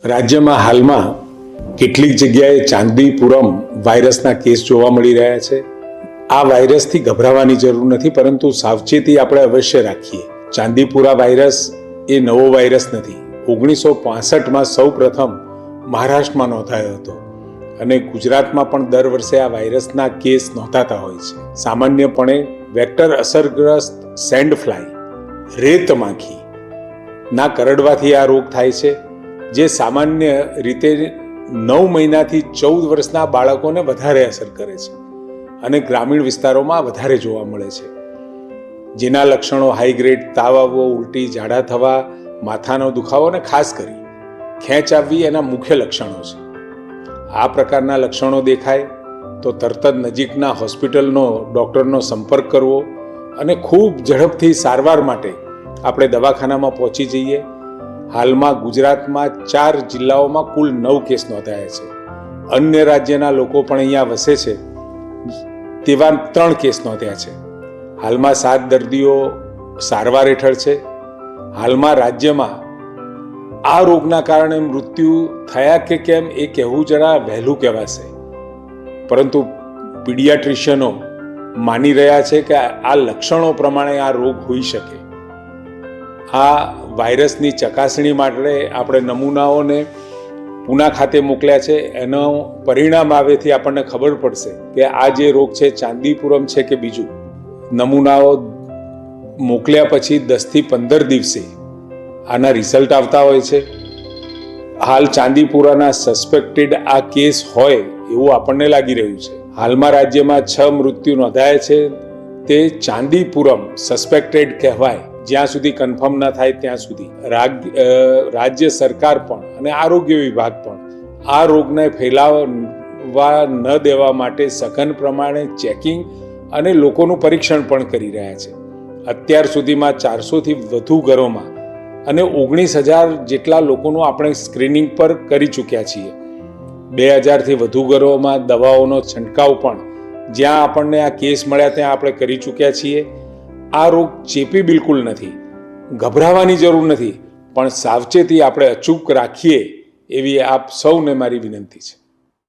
રાજ્યમાં હાલમાં કેટલીક જગ્યાએ ચાંદીપુરમ વાયરસના કેસ જોવા મળી રહ્યા છે. આ વાયરસથી ગભરાવાની જરૂર નથી, પરંતુ સાવચેતી આપણે અવશ્ય રાખીએ. ચાંદીપુરા વાયરસ એ નવો વાયરસ નથી. 1965માં સૌ પ્રથમ મહારાષ્ટ્રમાં નોંધાયો હતો અને ગુજરાતમાં પણ દર વર્ષે આ વાયરસના કેસ નોંધાતા હોય છે. સામાન્યપણે વેક્ટર અસરગ્રસ્ત સેન્ડ ફ્લાય રેત માખી ના કરડવાથી આ રોગ થાય છે, જે સામાન્ય રીતે 9 મહિનાથી 14 વર્ષના બાળકોને વધારે અસર કરે છે અને ગ્રામીણ વિસ્તારોમાં વધારે જોવા મળે છે. જેના લક્ષણો હાઈ ગ્રેડ તાવ આવવો, ઉલટી, ઝાડા થવા, માથાનો દુખાવો અને ખાસ કરી ખેંચ આવવી એના મુખ્ય લક્ષણો છે. આ પ્રકારના લક્ષણો દેખાય તો તરત જ નજીકના હોસ્પિટલનો ડૉક્ટરનો સંપર્ક કરવો અને ખૂબ ઝડપથી સારવાર માટે આપણે દવાખાનામાં પહોંચી જઈએ. હાલમાં ગુજરાતમાં 4 જિલ્લાઓમાં કુલ 9 કેસ નોંધાયા છે. અન્ય રાજ્યના લોકો પણ અહીંયા વસે છે તેવા 3 કેસ નોંધ્યા છે. હાલમાં 7 દર્દીઓ સારવાર હેઠળ છે. હાલમાં રાજ્યમાં આ રોગના કારણે મૃત્યુ થયા કે કેમ એ કહેવું જરા વહેલું કહેવાશે, પરંતુ પીડિયાટ્રિશિયનો માની રહ્યા છે કે આ લક્ષણો પ્રમાણે આ રોગ હોઈ શકે. આ વાયરસની ચકાસણી માટે આપણે નમૂનાઓને પૂના ખાતે મોકલ્યા છે. એનો પરિણામ આવેથી આપણને ખબર પડશે કે આ જે રોગ છે ચાંદીપુરમ છે કે બીજું. નમૂનાઓ મોકલ્યા પછી 10 થી 15 દિવસે આના રિઝલ્ટ આવતા હોય છે. હાલ ચાંદીપુરાના સસ્પેક્ટેડ આ કેસ હોય એવું આપણને લાગી રહ્યું છે. હાલમાં રાજ્યમાં 6 મૃત્યુ નોંધાયા છે. તે ચાંદીપુરમ સસ્પેક્ટેડ કહેવાય જ્યાં સુધી કન્ફર્મ ન થાય ત્યાં સુધી. રાજ્ય સરકાર પણ અને આરોગ્ય વિભાગ પણ આ રોગને ફેલાવવા ન દેવા માટે સઘન પ્રમાણે ચેકિંગ અને લોકોનું પરીક્ષણ પણ કરી રહ્યા છે. અત્યાર સુધીમાં 400થી વધુ ઘરોમાં અને 19,000 જેટલા લોકોનું આપણે સ્ક્રીનિંગ પર કરી ચૂક્યા છીએ. 2,000થી વધુ ઘરોમાં દવાઓનો છંટકાવ પણ જ્યાં આપણને આ કેસ મળ્યા ત્યાં આપણે કરી ચૂક્યા છીએ. આ રોગ ચેપી બિલકુલ નથી, ગભરાવાની જરૂર નથી, પણ સાવચેતી આપણે અચૂક રાખીએ એવી આપ સૌને મારી વિનંતી છે.